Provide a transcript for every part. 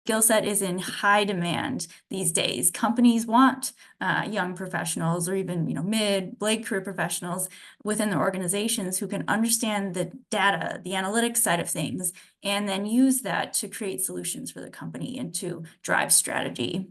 skill set is in high demand these days. Companies want young professionals, or even late career professionals within their organizations who can understand the data, the analytics side of things, and then use that to create solutions for the company and to drive strategy.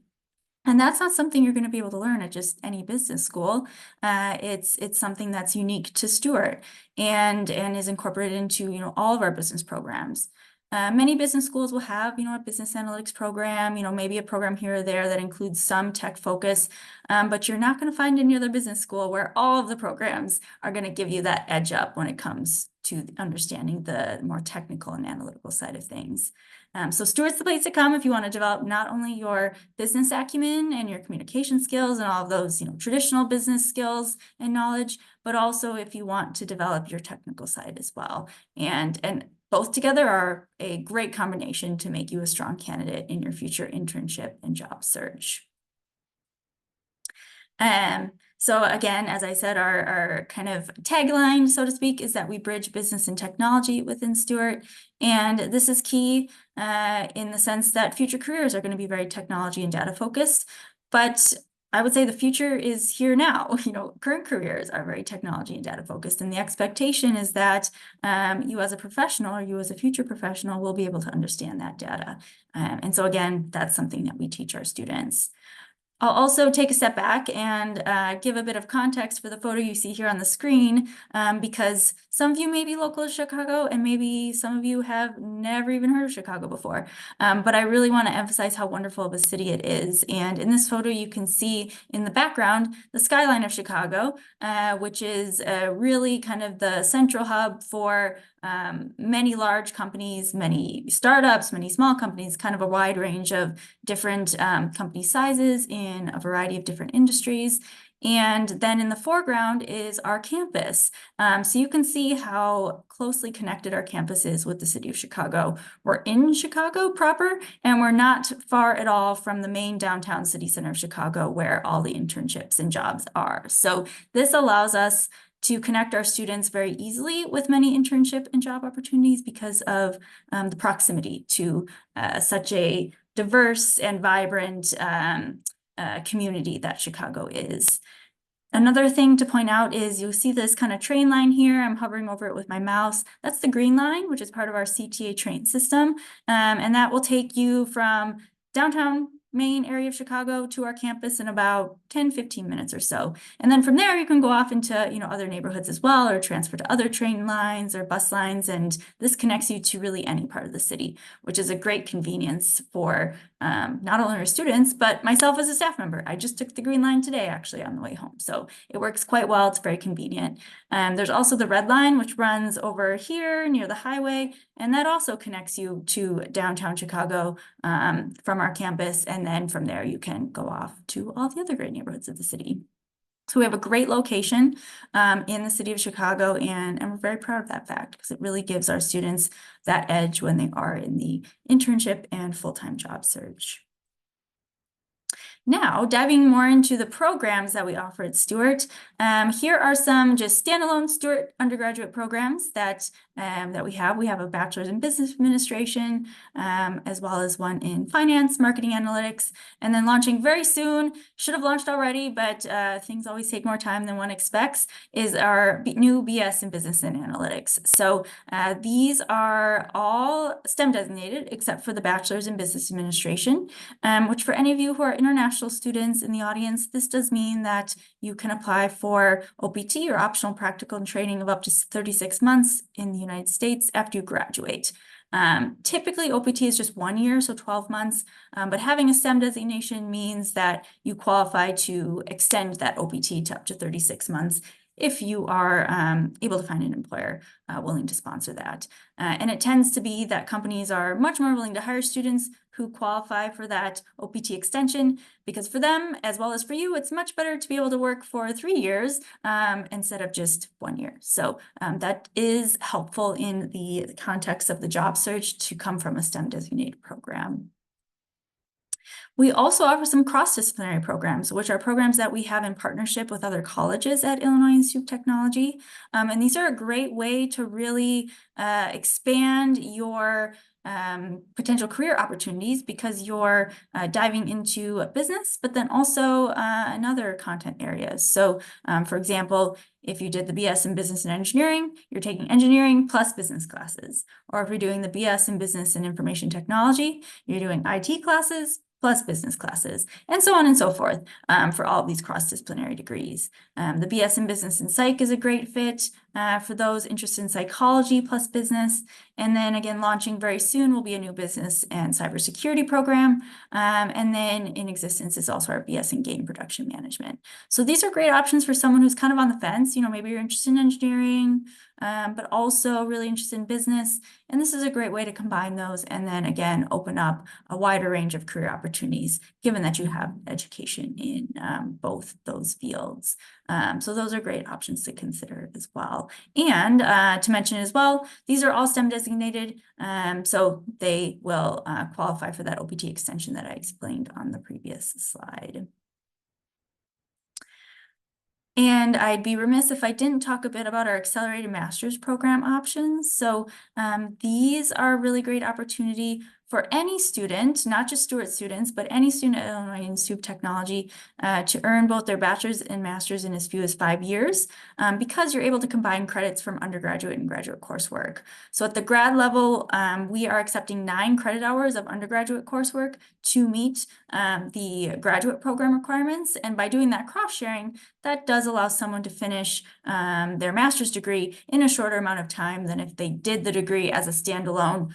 And that's not something you're going to be able to learn at just any business school. It's something that's unique to Stewart and is incorporated into all of our business programs. Many business schools will have a business analytics program, maybe a program here or there that includes some tech focus, but you're not going to find any other business school where all of the programs are going to give you that edge up when it comes to understanding the more technical and analytical side of things. So Stewart's the place to come if you want to develop not only your business acumen and your communication skills and all of those traditional business skills and knowledge, but also if you want to develop your technical side as well. And both together are a great combination to make you a strong candidate in your future internship and job search. So again, as I said, our kind of tagline, so to speak, is that we bridge business and technology within Stewart. And this is key in the sense that future careers are going to be very technology and data focused. But I would say the future is here now. Current careers are very technology and data focused. And the expectation is that you as a professional, or you as a future professional, will be able to understand that data. And so again, that's something that we teach our students. I'll also take a step back and give a bit of context for the photo you see here on the screen, because some of you may be local to Chicago and maybe some of you have never even heard of Chicago before. But I really want to emphasize how wonderful of a city it is. And in this photo, you can see in the background the skyline of Chicago, which is really kind of the central hub for many large companies, many startups, many small companies, kind of a wide range of different company sizes in a variety of different industries. And then in the foreground is our campus. So you can see how closely connected our campus is with the city of Chicago. We're in Chicago proper, and we're not far at all from the main downtown city center of Chicago, where all the internships and jobs are. So this allows us to connect our students very easily with many internship and job opportunities because of the proximity to such a diverse and vibrant community that Chicago is. Another thing to point out is you'll see this kind of train line here. I'm hovering over it with my mouse. That's the green line, which is part of our CTA train system. And that will take you from downtown main area of Chicago to our campus in about 10-15 minutes or so. And then from there, you can go off into other neighborhoods as well, or transfer to other train lines or bus lines. And this connects you to really any part of the city, which is a great convenience for not only our students, but myself as a staff member. I just took the green line today, actually, on the way home. So it works quite well. It's very convenient. There's also the red line, which runs over here near the highway. And that also connects you to downtown Chicago from our campus. And then from there, you can go off to all the other great neighborhoods of the city. So we have a great location in the city of Chicago, and we're very proud of that fact because it really gives our students that edge when they are in the internship and full-time job search. Now, diving more into the programs that we offer at Stewart, here are some just standalone Stewart undergraduate programs that we have. We have a bachelor's in business administration, as well as one in finance, marketing analytics, and then launching very soon, should have launched already, but things always take more time than one expects, is our new BS in business and analytics. So these are all STEM designated, except for the bachelor's in business administration, which for any of you who are international students in the audience, this does mean that you can apply for OPT, or optional practical training, of up to 36 months in the United States after you graduate. Typically, OPT is just 1 year, so 12 months, but having a STEM designation means that you qualify to extend that OPT to up to 36 months if you are able to find an employer willing to sponsor that. And it tends to be that companies are much more willing to hire students who qualify for that OPT extension, because for them, as well as for you, it's much better to be able to work for 3 years instead of just 1 year. So that is helpful in the context of the job search to come from a STEM designated program. We also offer some cross-disciplinary programs, which are programs that we have in partnership with other colleges at Illinois Institute of Technology. And these are a great way to really expand your potential career opportunities because you're diving into a business, but then also in other content areas. So for example, if you did the BS in business and engineering, you're taking engineering plus business classes. Or if you're doing the BS in business and information technology, you're doing IT classes plus business classes, and so on and so forth for all of these cross-disciplinary degrees. The BS in business and psych is a great fit for those interested in psychology plus business. And then again, launching very soon will be a new business and cybersecurity program. And then in existence is also our BS in game production management. So these are great options for someone who's kind of on the fence. Maybe you're interested in engineering, but also really interested in business. And this is a great way to combine those and then again, open up a wider range of career opportunities, given that you have education in both those fields. So those are great options to consider as well. And to mention as well, these are all STEM designated, so they will qualify for that OPT extension that I explained on the previous slide. And I'd be remiss if I didn't talk a bit about our accelerated master's program options. So these are a really great opportunity for any student, not just Stewart students, but any student at Illinois Institute of Technology to earn both their bachelor's and master's in as few as 5 years because you're able to combine credits from undergraduate and graduate coursework. So at the grad level, we are accepting 9 credit hours of undergraduate coursework to meet the graduate program requirements. And by doing that cross-sharing, that does allow someone to finish their master's degree in a shorter amount of time than if they did the degree as a standalone,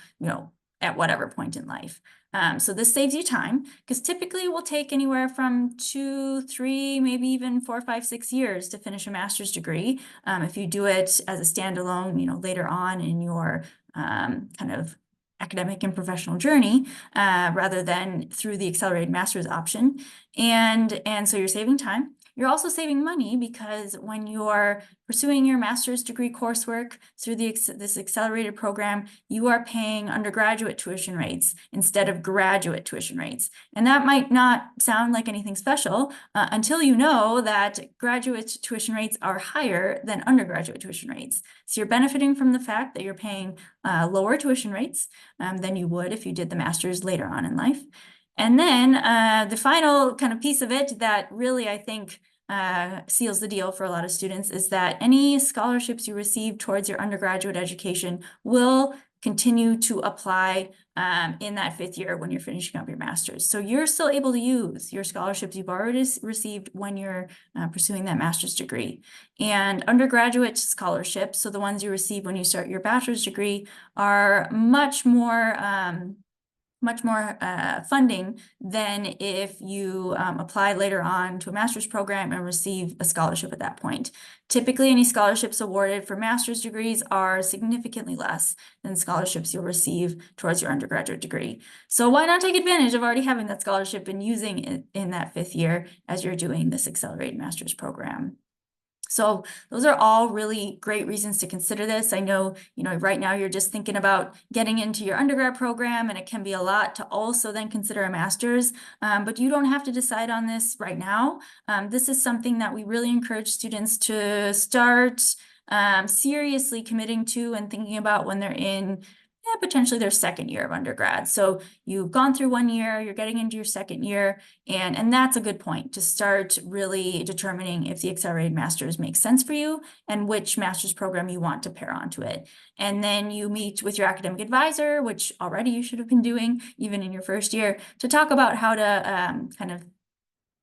at whatever point in life. So this saves you time because typically it will take anywhere from 2, 3, maybe even 4, 5, 6 years to finish a master's degree. If you do it as a standalone, later on in your kind of academic and professional journey, rather than through the accelerated master's option. And so you're saving time. You're also saving money because when you're pursuing your master's degree coursework through this accelerated program, you are paying undergraduate tuition rates instead of graduate tuition rates. And that might not sound like anything special until you know that graduate tuition rates are higher than undergraduate tuition rates. So you're benefiting from the fact that you're paying lower tuition rates than you would if you did the master's later on in life. And then the final kind of piece of it that really, I think, seals the deal for a lot of students is that any scholarships you receive towards your undergraduate education will continue to apply in that 5th year when you're finishing up your master's. So you're still able to use your scholarships you've already received when you're pursuing that master's degree. And undergraduate scholarships, so the ones you receive when you start your bachelor's degree, are much more funding than if you apply later on to a master's program and receive a scholarship at that point. Typically, any scholarships awarded for master's degrees are significantly less than scholarships you'll receive towards your undergraduate degree. So why not take advantage of already having that scholarship and using it in that 5th year as you're doing this accelerated master's program? So those are all really great reasons to consider this. I know, right now you're just thinking about getting into your undergrad program, and it can be a lot to also then consider a master's, but you don't have to decide on this right now. This is something that we really encourage students to start seriously committing to and thinking about when they're in potentially their 2nd year of undergrad. So you've gone through 1 year, you're getting into your 2nd year, and that's a good point to start really determining if the accelerated master's makes sense for you and which master's program you want to pair onto it. And then you meet with your academic advisor, which already you should have been doing even in your 1st year, to talk about how to kind of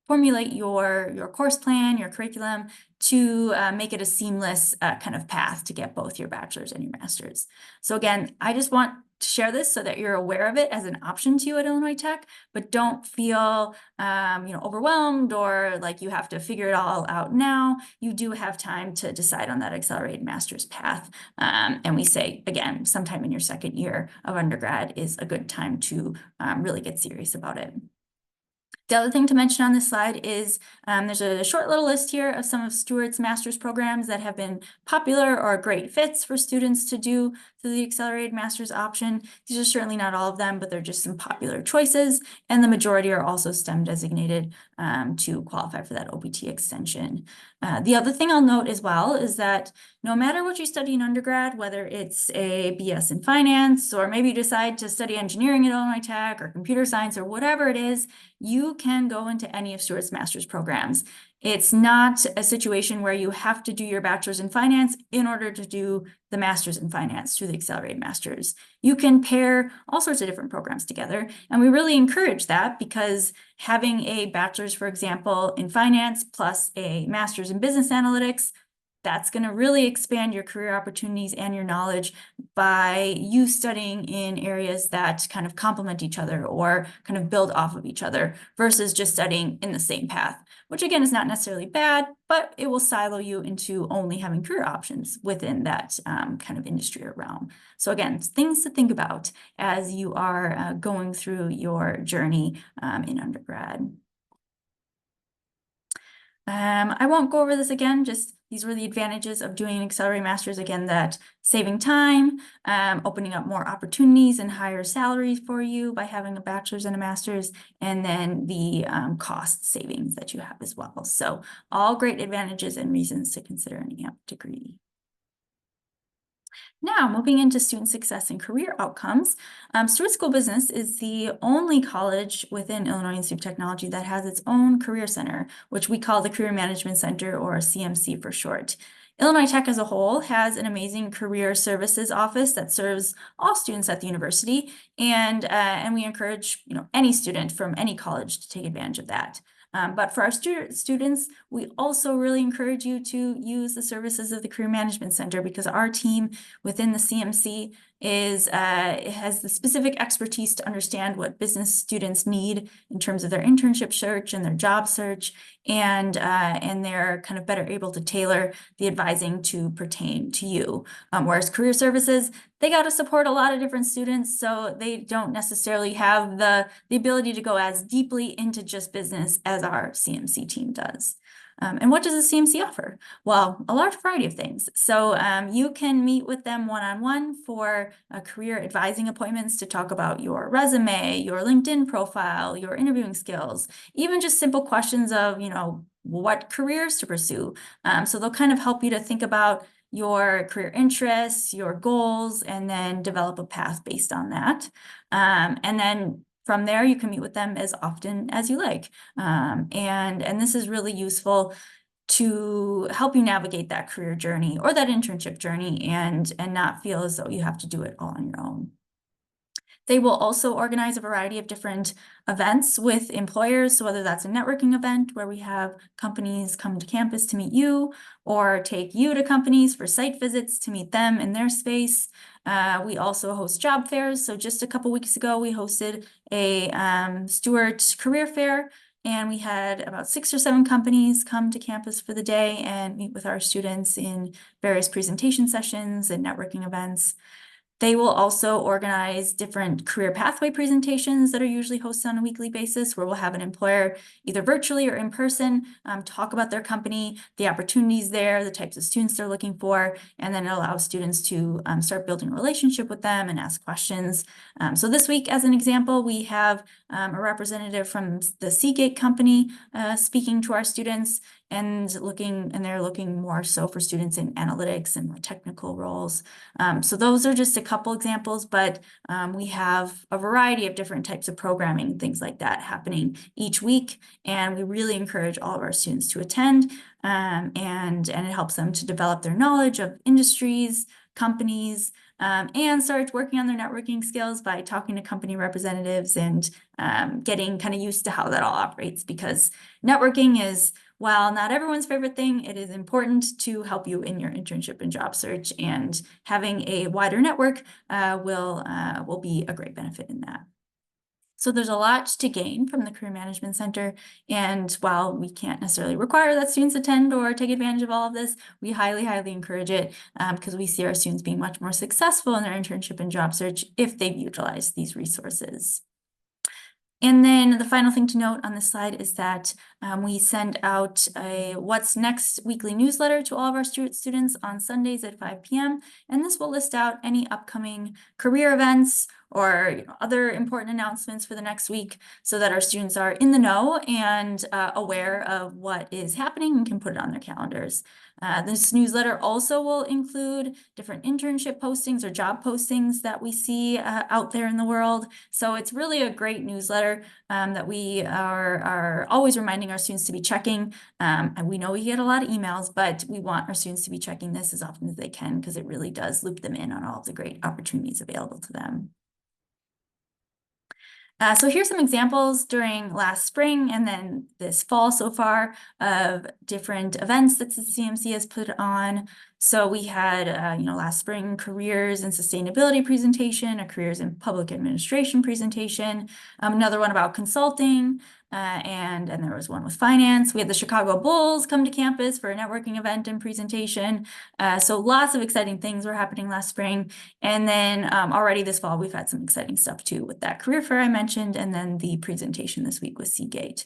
formulate your course plan, your curriculum, to make it a seamless kind of path to get both your bachelor's and your master's. So again, I just want to share this so that you're aware of it as an option to you at Illinois Tech, but don't feel overwhelmed or like you have to figure it all out now. You do have time to decide on that accelerated master's path. And we say, again, sometime in your 2nd year of undergrad is a good time to really get serious about it. The other thing to mention on this slide is there's a short little list here of some of Stewart's master's programs that have been popular or great fits for students to do through the accelerated master's option. These are certainly not all of them, but they're just some popular choices, and the majority are also STEM designated to qualify for that OPT extension. The other thing I'll note as well is that no matter what you study in undergrad, whether it's a BS in finance, or maybe you decide to study engineering at Illinois Tech or computer science or whatever it is, you can go into any of Stewart's master's programs. It's not a situation where you have to do your bachelor's in finance in order to do the master's in finance through the accelerated master's. You can pair all sorts of different programs together, and we really encourage that because having a bachelor's, for example, in finance plus a master's in business analytics, that's going to really expand your career opportunities and your knowledge by you studying in areas that kind of complement each other or kind of build off of each other versus just studying in the same path, which again is not necessarily bad, but it will silo you into only having career options within that kind of industry or realm. So again, things to think about as you are going through your journey in undergrad. I won't go over this again, just these were the advantages of doing an accelerated master's. Again, that saving time, opening up more opportunities and higher salaries for you by having a bachelor's and a master's, and then the cost savings that you have as well. So all great advantages and reasons to consider an AMP degree. Now, moving into student success and career outcomes, Stewart School Business is the only college within Illinois Institute of Technology that has its own career center, which we call the Career Management Center, or CMC for short. Illinois Tech as a whole has an amazing career services office that serves all students at the university, and we encourage any student from any college to take advantage of that. But for our students, we also really encourage you to use the services of the Career Management Center because our team within the CMC has the specific expertise to understand what business students need in terms of their internship search and their job search, and they're kind of better able to tailor the advising to pertain to you. Whereas career services, they got to support a lot of different students, so they don't necessarily have the ability to go as deeply into just business as our CMC team does. And what does the CMC offer? Well, a large variety of things. So you can meet with them one-on-one for career advising appointments to talk about your resume, your LinkedIn profile, your interviewing skills, even just simple questions of, what careers to pursue. So they'll kind of help you to think about your career interests, your goals, and then develop a path based on that. And then from there, you can meet with them as often as you like. And this is really useful to help you navigate that career journey or that internship journey and not feel as though you have to do it all on your own. They will also organize a variety of different events with employers. So whether that's a networking event where we have companies come to campus to meet you, or take you to companies for site visits to meet them in their space. We also host job fairs. So just a couple weeks ago, we hosted a Stewart career fair, and we had about 6 or 7 companies come to campus for the day and meet with our students in various presentation sessions and networking events. They will also organize different career pathway presentations that are usually hosted on a weekly basis, where we'll have an employer either virtually or in person talk about their company, the opportunities there, the types of students they're looking for, and then it allows students to start building a relationship with them and ask questions. So this week, as an example, we have a representative from the Seagate company speaking to our students, and they're looking more so for students in analytics and more technical roles. So those are just a couple examples, but we have a variety of different types of programming, things like that happening each week. And we really encourage all of our students to attend, and it helps them to develop their knowledge of industries, companies, and start working on their networking skills by talking to company representatives and getting kind of used to how that all operates, because networking is, while not everyone's favorite thing, it is important to help you in your internship and job search, and having a wider network will be a great benefit in that. So there's a lot to gain from the Career Management Center, and while we can't necessarily require that students attend or take advantage of all of this, we highly, highly encourage it because we see our students being much more successful in their internship and job search if they've utilized these resources. And then the final thing to note on this slide is that we send out a What's Next weekly newsletter to all of our students on Sundays at 5 p.m. And this will list out any upcoming career events or other important announcements for the next week so that our students are in the know and aware of what is happening and can put it on their calendars. This newsletter also will include different internship postings or job postings that we see out there in the world. So it's really a great newsletter that we are always reminding our students to be checking. And we know we get a lot of emails, but we want our students to be checking this as often as they can because it really does loop them in on all of the great opportunities available to them. So here's some examples during last spring and then this fall so far of different events that the CMC has put on. So we had, last spring, careers and sustainability presentation, a careers in public administration presentation, another one about consulting, and there was one with finance. We had the Chicago Bulls come to campus for a networking event and presentation. So lots of exciting things were happening last spring. And then already this fall, we've had some exciting stuff too with that career fair I mentioned, and then the presentation this week with Seagate.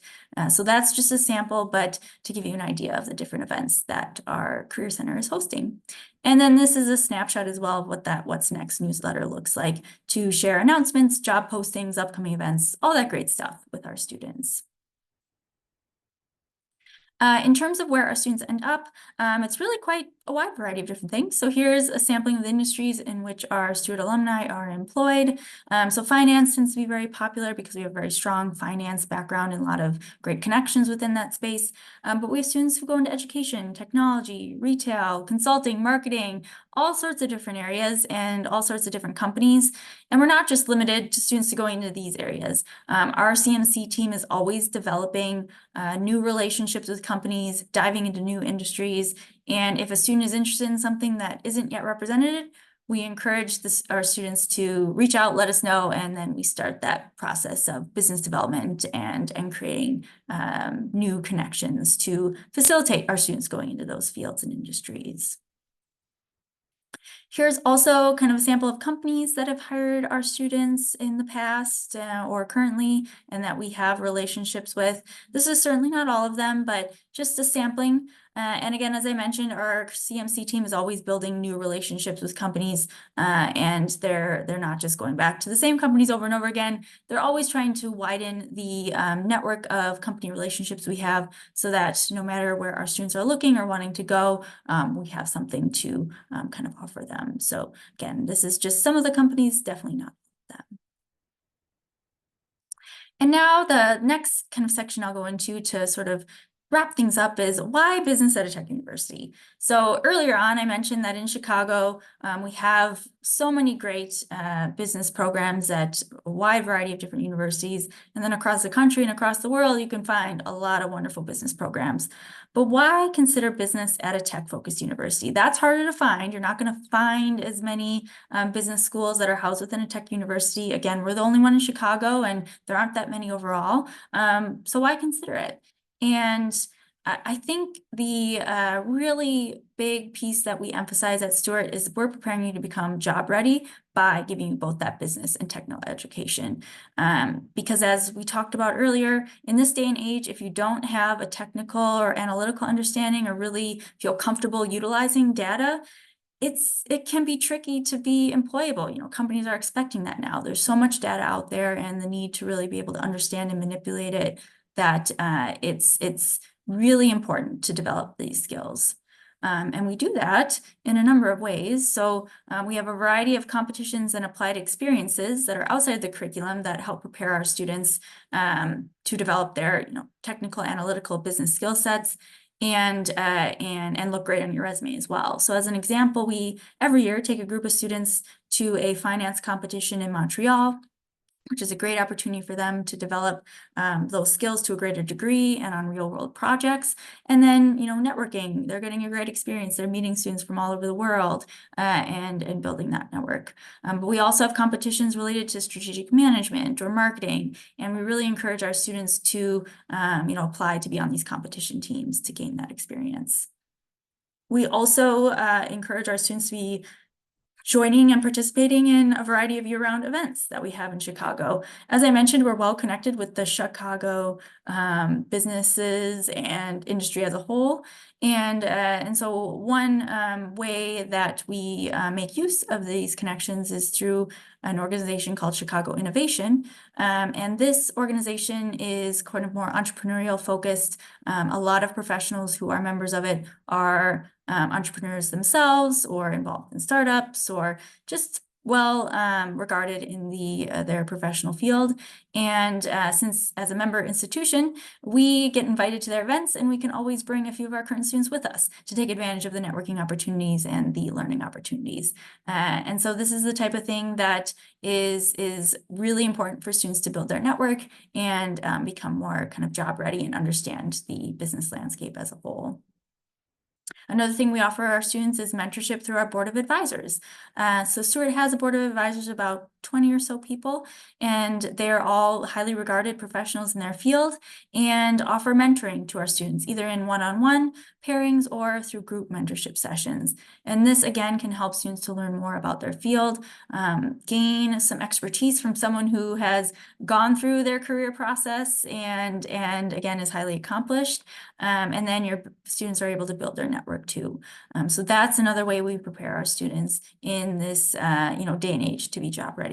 So that's just a sample, but to give you an idea of the different events that our Career Center is hosting. And then this is a snapshot as well of what that What's Next newsletter looks like to share announcements, job postings, upcoming events, all that great stuff with our students. In terms of where our students end up, it's really quite a wide variety of different things. So here's a sampling of the industries in which our Stewart alumni are employed. So finance tends to be very popular because we have a very strong finance background and a lot of great connections within that space. But we have students who go into education, technology, retail, consulting, marketing, all sorts of different areas and all sorts of different companies. And we're not just limited to students going into these areas. Our CMC team is always developing new relationships with companies, diving into new industries. And if a student is interested in something that isn't yet represented, we encourage our students to reach out, let us know, and then we start that process of business development and creating new connections to facilitate our students going into those fields and industries. Here's also kind of a sample of companies that have hired our students in the past or currently and that we have relationships with. This is certainly not all of them, but just a sampling. And again, as I mentioned, our CMC team is always building new relationships with companies and they're not just going back to the same companies over and over again. They're always trying to widen the network of company relationships we have so that no matter where our students are looking or wanting to go, we have something to kind of offer them. So again, this is just some of the companies, definitely not them. And now the next kind of section I'll go into to sort of wrap things up is why business at a tech university. So earlier on, I mentioned that in Chicago, we have so many great business programs at a wide variety of different universities. And then across the country and across the world, you can find a lot of wonderful business programs. But why consider business at a tech-focused university? That's harder to find. You're not going to find as many business schools that are housed within a tech university. Again, we're the only one in Chicago, and there aren't that many overall. So why consider it? And I think the really big piece that we emphasize at Stewart is we're preparing you to become job ready by giving you both that business and technical education. Because as we talked about earlier, in this day and age, if you don't have a technical or analytical understanding or really feel comfortable utilizing data, it can be tricky to be employable. Companies are expecting that now. There's so much data out there and the need to really be able to understand and manipulate it that it's really important to develop these skills. And we do that in a number of ways. So we have a variety of competitions and applied experiences that are outside the curriculum that help prepare our students to develop their technical, analytical business skill sets and look great on your resume as well. So as an example, we every year take a group of students to a finance competition in Montreal, which is a great opportunity for them to develop those skills to a greater degree and on real world projects. And then, networking, they're getting a great experience. They're meeting students from all over the world and building that network. But we also have competitions related to strategic management or marketing. And we really encourage our students to, apply to be on these competition teams to gain that experience. We also encourage our students to be joining and participating in a variety of year-round events that we have in Chicago. As I mentioned, we're well connected with the Chicago businesses and industry as a whole. And so one way that we make use of these connections is through an organization called Chicago Innovation. And this organization is kind of more entrepreneurial focused. A lot of professionals who are members of it are entrepreneurs themselves or involved in startups or just well regarded in their professional field. And since as a member institution, we get invited to their events, and we can always bring a few of our current students with us to take advantage of the networking opportunities and the learning opportunities. And so this is the type of thing that is really important for students to build their network and become more kind of job ready and understand the business landscape as a whole. Another thing we offer our students is mentorship through our board of advisors. So Stewart has a board of advisors, about 20 or so people, and they're all highly regarded professionals in their field and offer mentoring to our students, either in one-on-one pairings or through group mentorship sessions. And this, again, can help students to learn more about their field, gain some expertise from someone who has gone through their career process and again, is highly accomplished. And then your students are able to build their network too. So that's another way we prepare our students in this day and age to be job ready.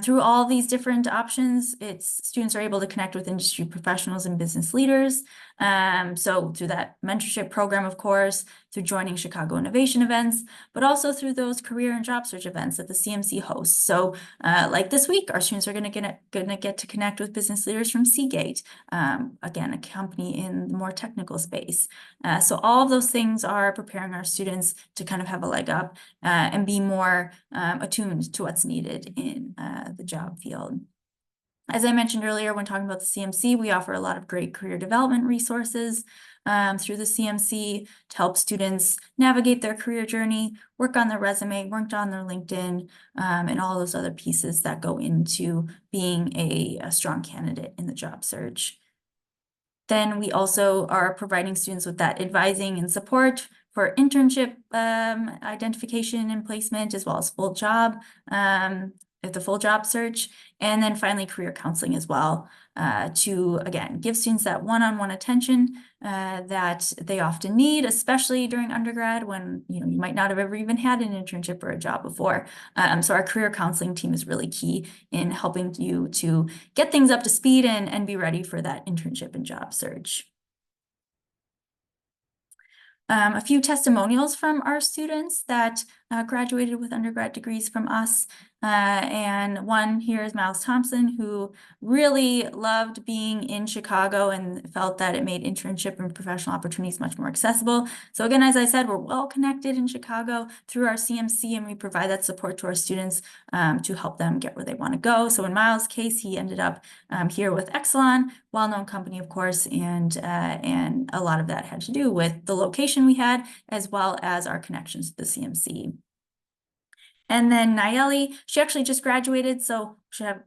Through all these different options, students are able to connect with industry professionals and business leaders. So through that mentorship program, of course, through joining Chicago Innovation events, but also through those career and job search events that the CMC hosts. So like this week, our students are going to get to connect with business leaders from Seagate, again, a company in the more technical space. So all of those things are preparing our students to kind of have a leg up and be more attuned to what's needed in the job field. As I mentioned earlier, when talking about the CMC, we offer a lot of great career development resources through the CMC to help students navigate their career journey, work on their resume, work on their LinkedIn, and all those other pieces that go into being a strong candidate in the job search. Then we also are providing students with that advising and support for internship identification and placement, as well as the full job search, and then finally career counseling as well, to again give students that one-on-one attention that they often need, especially during undergrad when you might not have ever even had an internship or a job before. So our career counseling team is really key in helping you to get things up to speed and be ready for that internship and job search. A few testimonials from our students that graduated with undergrad degrees from us. And one here is Miles Thompson, who really loved being in Chicago and felt that it made internship and professional opportunities much more accessible. So again, as I said, we're well connected in Chicago through our CMC, and we provide that support to our students to help them get where they want to go. So in Miles' case, he ended up here with Exelon, well-known company, of course, and a lot of that had to do with the location we had, as well as our connections to the CMC. And then Nayeli, she actually just graduated, so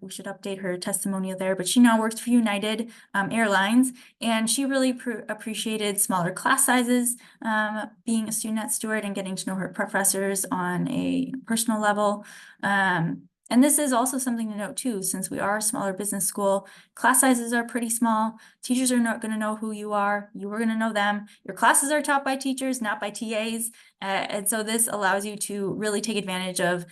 we should update her testimonial there, but she now works for United Airlines, and she really appreciated smaller class sizes, being a student at Stewart and getting to know her professors on a personal level. And this is also something to note too, since we are a smaller business school, class sizes are pretty small. Teachers are not going to know who you are. You are going to know them. Your classes are taught by teachers, not by TAs. And so this allows you to really take advantage of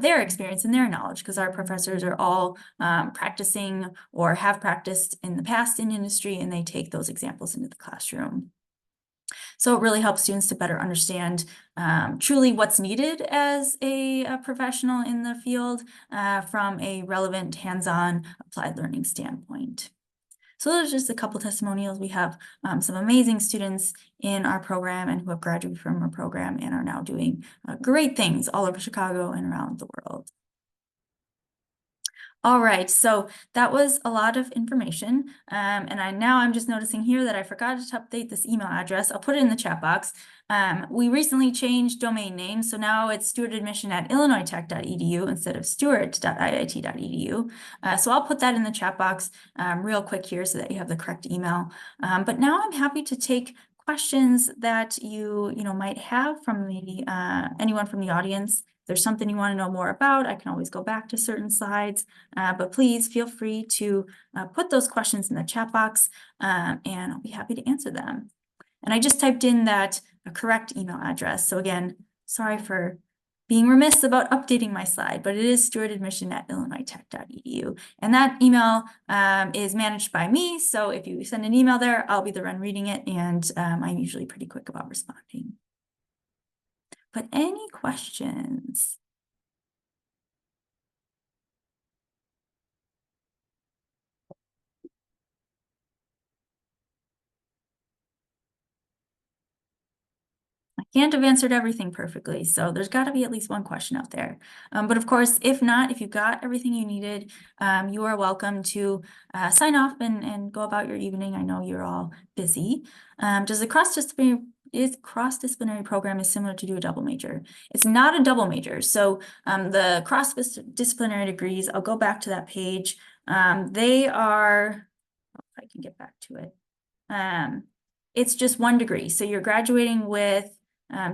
their experience and their knowledge, because our professors are all practicing or have practiced in the past in industry, and they take those examples into the classroom. So it really helps students to better understand truly what's needed as a professional in the field from a relevant, hands-on, applied learning standpoint. So those are just a couple testimonials. We have some amazing students in our program and who have graduated from our program and are now doing great things all over Chicago and around the world. All right, so that was a lot of information. And now I'm just noticing here that I forgot to update this email address. I'll put it in the chat box. We recently changed domain names, so now it's stewartadmission@illinoistech.edu instead of stewart.iit.edu. So I'll put that in the chat box real quick here so that you have the correct email. But now I'm happy to take questions that you might have from the anyone from the audience. If there's something you want to know more about, I can always go back to certain slides, but please feel free to put those questions in the chat box, and I'll be happy to answer them. And I just typed in that a correct email address. So again, sorry for being remiss about updating my slide, but it is stewartadmission@illinoistech.edu. And that email is managed by me. So if you send an email there, I'll be the one reading it. And I'm usually pretty quick about responding. But any questions? I can't have answered everything perfectly, so there's got to be at least one question out there. But of course, if not, if you got everything you needed, you are welcome to sign off and go about your evening. I know you're all busy. Does the cross-disciplinary program is similar to a double major? It's not a double major. So the cross-disciplinary degrees, I'll go back to that page. They are, if I can get back to it. It's just one degree. So you're graduating with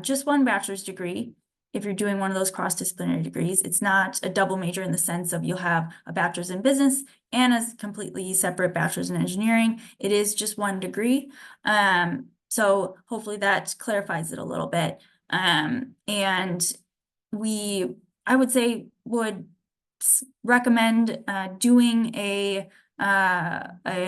just one bachelor's degree. If you're doing one of those cross-disciplinary degrees, it's not a double major in the sense of you'll have a bachelor's in business and a completely separate bachelor's in engineering. It is just one degree. So hopefully that clarifies it a little bit. And I would say, would recommend doing an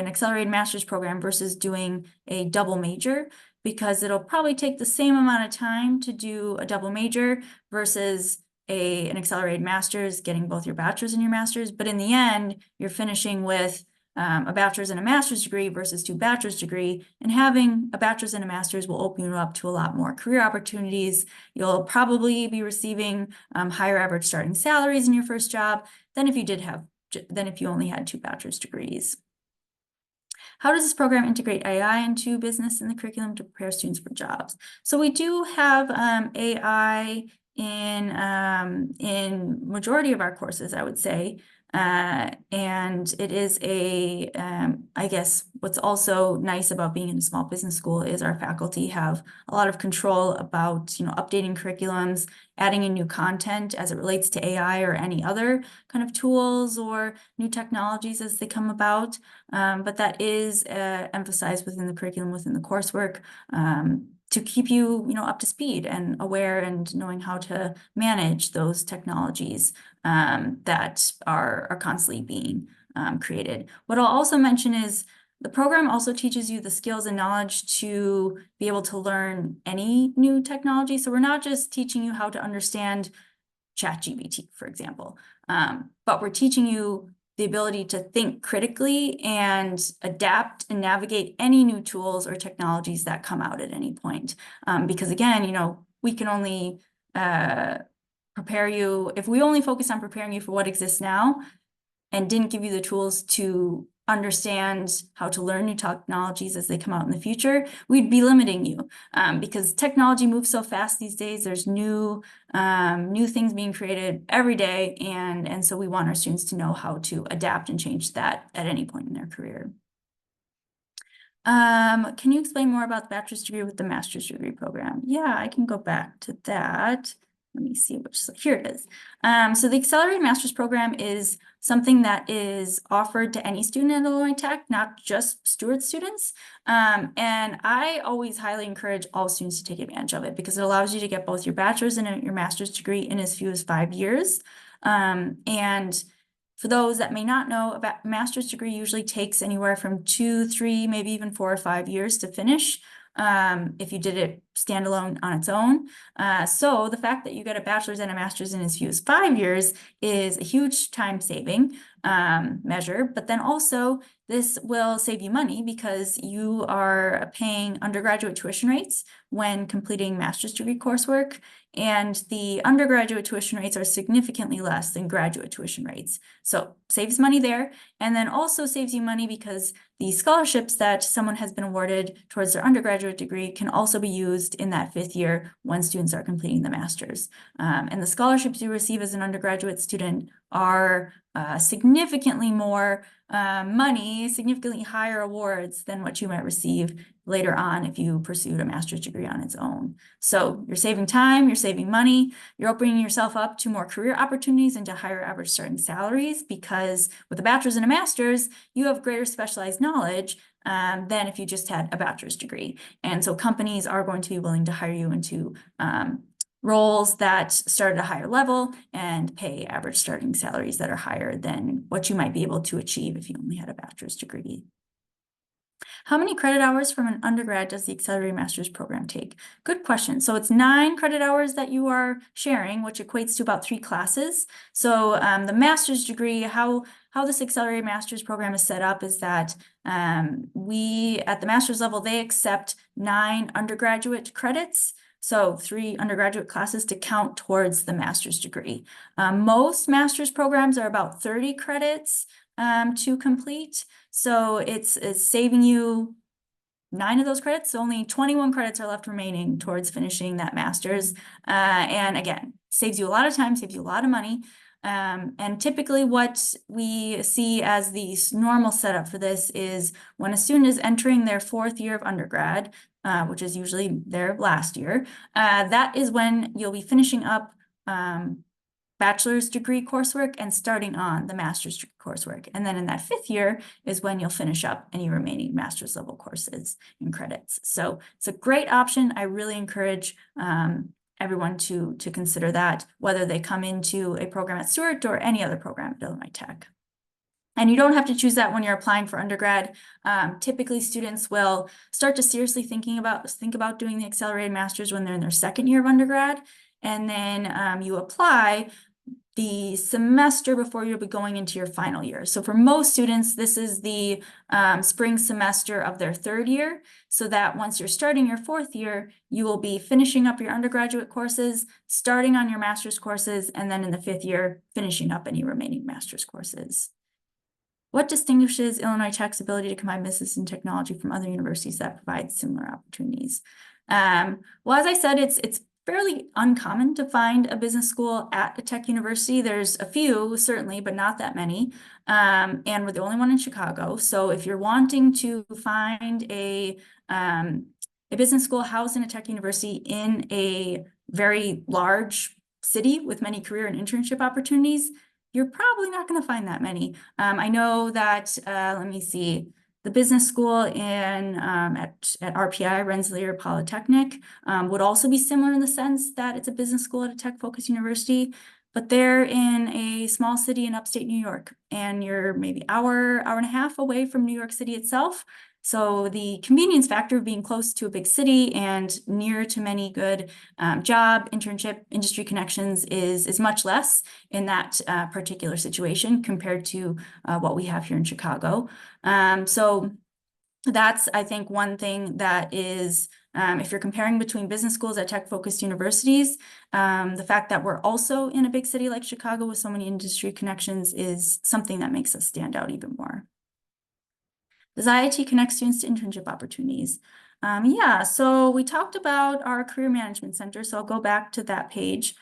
accelerated master's program versus doing a double major, because it'll probably take the same amount of time to do a double major versus an accelerated master's, getting both your bachelor's and your master's. But in the end, you're finishing with a bachelor's and a master's degree versus 2 bachelor's degree, and having a bachelor's and a master's will open you up to a lot more career opportunities. You'll probably be receiving higher average starting salaries in your first job than if you only had 2 bachelor's degrees. How does this program integrate AI into business in the curriculum to prepare students for jobs? So we do have AI in majority of our courses, I would say. And it is I guess what's also nice about being in a small business school is our faculty have a lot of control about, updating curriculums, adding in new content as it relates to AI or any other kind of tools or new technologies as they come about. But that is emphasized within the curriculum, within the coursework, to keep you, up to speed and aware and knowing how to manage those technologies that are constantly being created. What I'll also mention is the program also teaches you the skills and knowledge to be able to learn any new technology. So we're not just teaching you how to understand ChatGPT, for example, but we're teaching you the ability to think critically and adapt and navigate any new tools or technologies that come out at any point. Because again, we can only prepare you, if we only focus on preparing you for what exists now and didn't give you the tools to understand how to learn new technologies as they come out in the future, we'd be limiting you, because technology moves so fast these days. There's new things being created every day, and so we want our students to know how to adapt and change that at any point in their career. Can you explain more about the bachelor's degree with the master's degree program? Yeah, I can go back to that. Let me see here it is. So the accelerated master's program is something that is offered to any student at Illinois Tech, not just Stewart students. And I always highly encourage all students to take advantage of it because it allows you to get both your bachelor's and your master's degree in as few as 5 years. And for those that may not know, a master's degree usually takes anywhere from 2, 3, maybe even 4 or 5 years to finish. If you did it standalone on its own. So the fact that you get a bachelor's and a master's in as few as 5 years is a huge time saving measure, but then also this will save you money because you are paying undergraduate tuition rates when completing master's degree coursework, and the undergraduate tuition rates are significantly less than graduate tuition rates. So saves money there, and then also saves you money because the scholarships that someone has been awarded towards their undergraduate degree can also be used in that 5th year when students are completing the master's. And the scholarships you receive as an undergraduate student are significantly more money, significantly higher awards than what you might receive later on if you pursued a master's degree on its own. So you're saving time, you're saving money, you're opening yourself up to more career opportunities and to higher average starting salaries, because with a bachelor's and a master's, you have greater specialized knowledge than if you just had a bachelor's degree. And so companies are going to be willing to hire you into roles that start at a higher level and pay average starting salaries that are higher than what you might be able to achieve if you only had a bachelor's degree. How many credit hours from an undergrad does the accelerated master's program take? Good question. So it's 9 credit hours that you are sharing, which equates to about 3 classes. So the master's degree, how this accelerated master's program is set up is that we, at the master's level, they accept 9 undergraduate credits. So 3 undergraduate classes to count towards the master's degree. Most master's programs are about 30 credits to complete. So it's saving you 9 of those credits. So only 21 credits are left remaining towards finishing that master's. And again, saves you a lot of time, saves you a lot of money. And typically what we see as the normal setup for this is when a student is entering their 4th year of undergrad, which is usually their last year, that is when you'll be finishing up bachelor's degree coursework and starting on the master's degree coursework. And then in that 5th year is when you'll finish up any remaining master's level courses and credits. So it's a great option. I really encourage everyone to consider that, whether they come into a program at Stewart or any other program at Illinois Tech. And you don't have to choose that when you're applying for undergrad. Typically, students will start to seriously think about doing the accelerated master's when they're in their 2nd year of undergrad. And then you apply the semester before you'll be going into your final year. So for most students, this is the spring semester of their 3rd year, so that once you're starting your 4th year, you will be finishing up your undergraduate courses, starting on your master's courses, and then in the 5th year, finishing up any remaining master's courses. What distinguishes Illinois Tech's ability to combine business and technology from other universities that provide similar opportunities? Well, as I said, it's fairly uncommon to find a business school at a tech university. There's a few, certainly, but not that many. And we're the only one in Chicago. So if you're wanting to find a business school housed in a tech university in a very large city with many career and internship opportunities, you're probably not going to find that many. I know that, let me see, the business school at RPI, Rensselaer Polytechnic, would also be similar in the sense that it's a business school at a tech-focused university, but they're in a small city in upstate New York, and you're maybe hour and a half away from New York City itself. So the convenience factor of being close to a big city and near to many good job, internship, industry connections is much less in that particular situation compared to what we have here in Chicago. So that's, I think, one thing that is, if you're comparing between business schools at tech-focused universities, the fact that we're also in a big city like Chicago with so many industry connections is something that makes us stand out even more. Does IIT connect students to internship opportunities? Yeah, so we talked about our Career Management Center, so I'll go back to that page.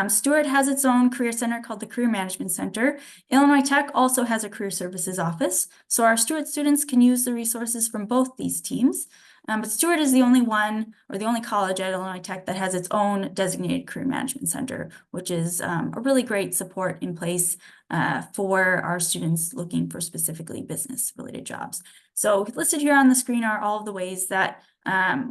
Stewart has its own career center called the Career Management Center. Illinois Tech also has a career services office, so our Stewart students can use the resources from both these teams. But Stewart is the only one, or the only college at Illinois Tech that has its own designated career management center, which is a really great support in place for our students looking for specifically business-related jobs. So listed here on the screen are all of the ways that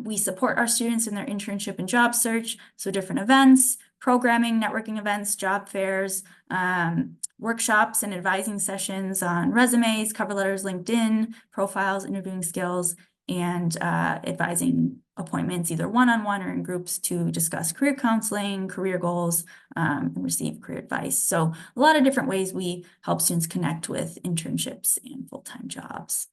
we support our students in their internship and job search. So different events, programming, networking events, job fairs, workshops and advising sessions on resumes, cover letters, LinkedIn, profiles, interviewing skills, and advising appointments, either one-on-one or in groups, to discuss career counseling, career goals, and receive career advice. So a lot of different ways we help students connect with internships and full-time jobs.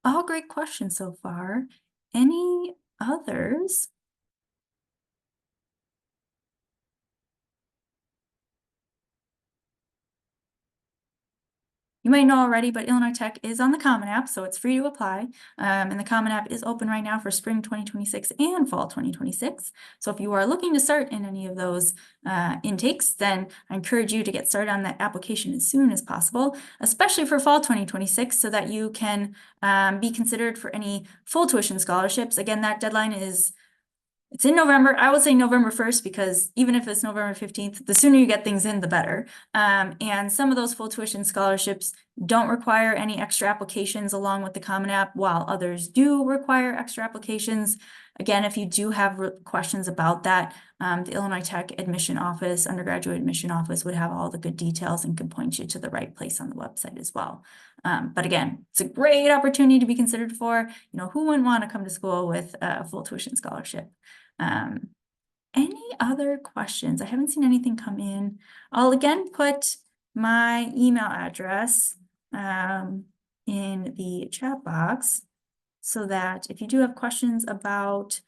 All great questions so far. Any others? you might know already, but Illinois Tech is on the Common App, so it's free to apply. And the Common App is open right now for spring 2026 and fall 2026. So if you are looking to start in any of those intakes, then I encourage you to get started on that application as soon as possible, especially for fall 2026, so that you can be considered for any full tuition scholarships. Again, that deadline it's in November. I would say November 1st, because even if it's November 15th, the sooner you get things in, the better. And some of those full tuition scholarships don't require any extra applications along with the Common App, while others do require extra applications. Again, if you do have questions about that, the Illinois Tech admission office, undergraduate admission office, would have all the good details and can point you to the right place on the website as well. But again, it's a great opportunity to be considered for. Who wouldn't want to come to school with a full tuition scholarship? Any other questions? I haven't seen anything come in. I'll again put my email address in the chat box, so that if you do have questions about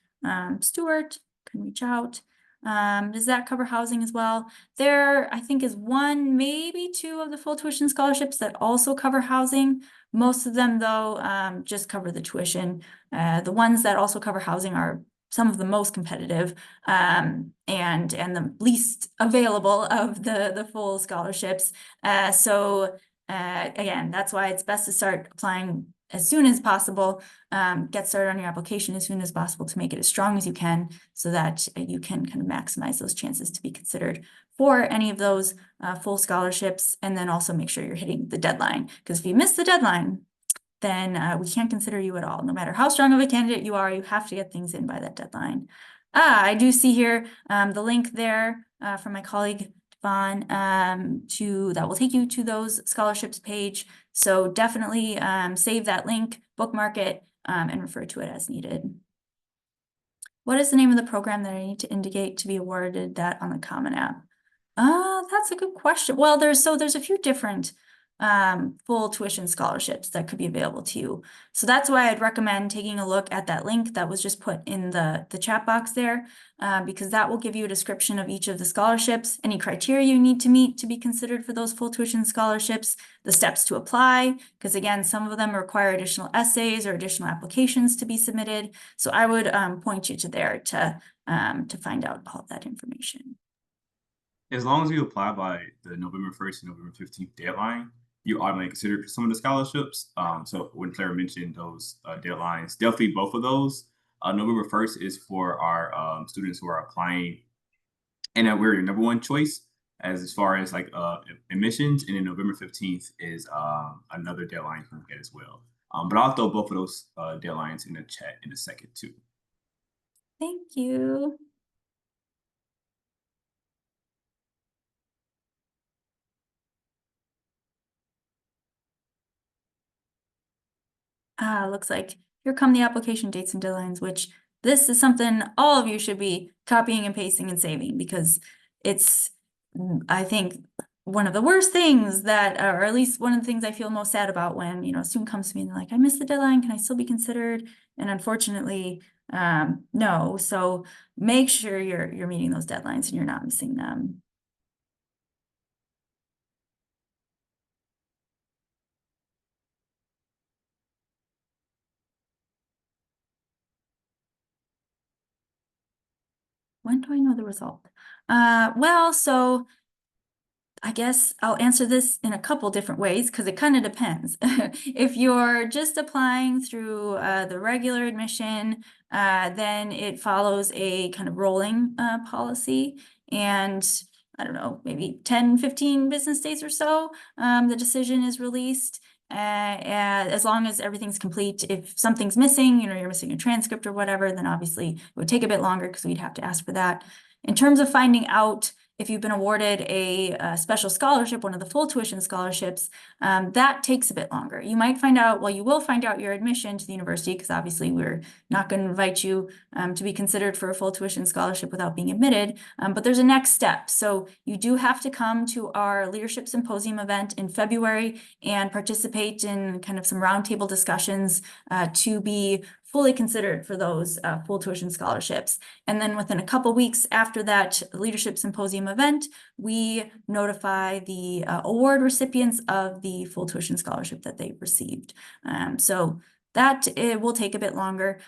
Stewart, you can reach out. Does that cover housing as well? There, I think, is one, maybe two of the full tuition scholarships that also cover housing. Most of them, though, just cover the tuition. The ones that also cover housing are some of the most competitive and the least available of the full scholarships. So again, that's why it's best to start applying as soon as possible. Get started on your application as soon as possible to make it as strong as you can, so that you can kind of maximize those chances to be considered for any of those full scholarships. And then also make sure you're hitting the deadline, because if you miss the deadline, then we can't consider you at all. No matter how strong of a candidate you are, you have to get things in by that deadline. I do see here the link there from my colleague Devon that will take you to those scholarships page. So definitely save that link, bookmark it, and refer to it as needed. What is the name of the program that I need to indicate to be awarded that on the Common App? That's a good question. Well, there's a few different full tuition scholarships that could be available to you. So that's why I'd recommend taking a look at that link that was just put in the chat box there, because that will give you a description of each of the scholarships, any criteria you need to meet to be considered for those full tuition scholarships, the steps to apply, because again, some of them require additional essays or additional applications to be submitted. So I would point you to there to find out all of that information. As long as you apply by the November 1st and November 15th deadline, you automatically considered for some of the scholarships. So when Claire mentioned those deadlines, definitely both of those. November 1st is for our students who are applying, and we're your number one choice as far as like admissions. And then November 15th is another deadline you can get as well. But I'll throw both of those deadlines in the chat in a second too. Thank you. Looks like here come the application dates and deadlines, which this is something all of you should be copying and pasting and saving, because it's, I think, one of the worst things that, or at least one of the things I feel most sad about when, a student comes to me and they're like, I missed the deadline, can I still be considered? And unfortunately, no. So make sure you're meeting those deadlines and you're not missing them. When do I know the result? Well, so I guess I'll answer this in a couple different ways, because it kind of depends. If you're just applying through the regular admission, then it follows a kind of rolling policy. And I don't know, maybe 10, 15 business days or so, the decision is released. As long as everything's complete. If something's missing, you're missing a transcript or whatever, then obviously it would take a bit longer, because we'd have to ask for that. In terms of finding out if you've been awarded a special scholarship, one of the full tuition scholarships, that takes a bit longer. You might find out, well, you will find out your admission to the university, because obviously we're not going to invite you to be considered for a full tuition scholarship without being admitted, but there's a next step. So you do have to come to our leadership symposium event in February and participate in kind of some roundtable discussions to be fully considered for those full tuition scholarships. And then within a couple weeks after that leadership symposium event, we notify the award recipients of the full tuition scholarship that they received. So that it will take a bit longer,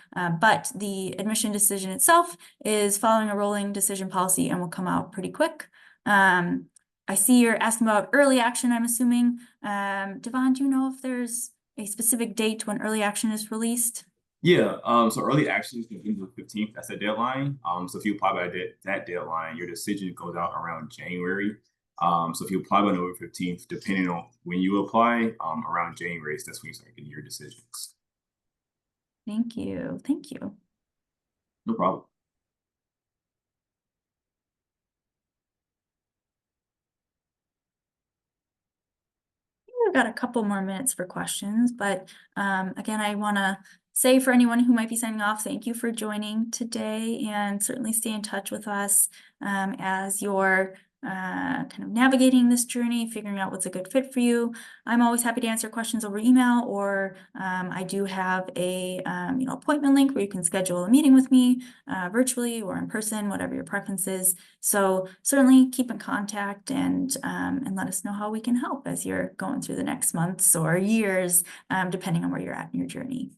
but the admission decision itself is following a rolling decision policy and will come out pretty quick. I see you're asking about early action, I'm assuming. Devon, do you know if there's a specific date when early action is released? Yeah, so early action is November 15th. That's the deadline. So if you apply by that deadline, your decision goes out around January. So if you apply by November 15th, depending on when you apply, around January, that's when you start getting your decisions. Thank you. Thank you. No problem. We've got a couple more minutes for questions, but again, I want to say for anyone who might be signing off, thank you for joining today, and certainly stay in touch with us as you're kind of navigating this journey, figuring out what's a good fit for you. I'm always happy to answer questions over email, or I do have a appointment link where you can schedule a meeting with me virtually or in person, whatever your preference is. So certainly keep in contact and let us know how we can help as you're going through the next months or years, depending on where you're at in your journey.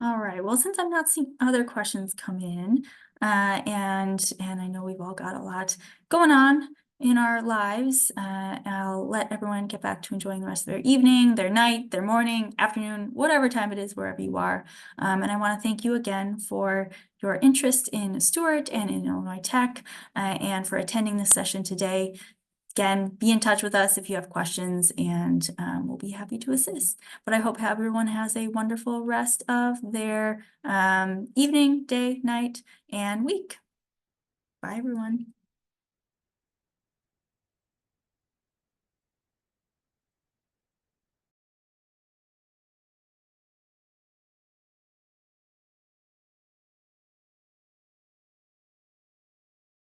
All right, well, since I'm not seeing other questions come in, and I know we've all got a lot going on in our lives, I'll let everyone get back to enjoying the rest of their evening, their night, their morning, afternoon, whatever time it is, wherever you are. And I want to thank you again for your interest in Stewart and in Illinois Tech, and for attending this session today. Again, be in touch with us if you have questions, and we'll be happy to assist. But I hope everyone has a wonderful rest of their evening, day, night, and week. Bye, everyone.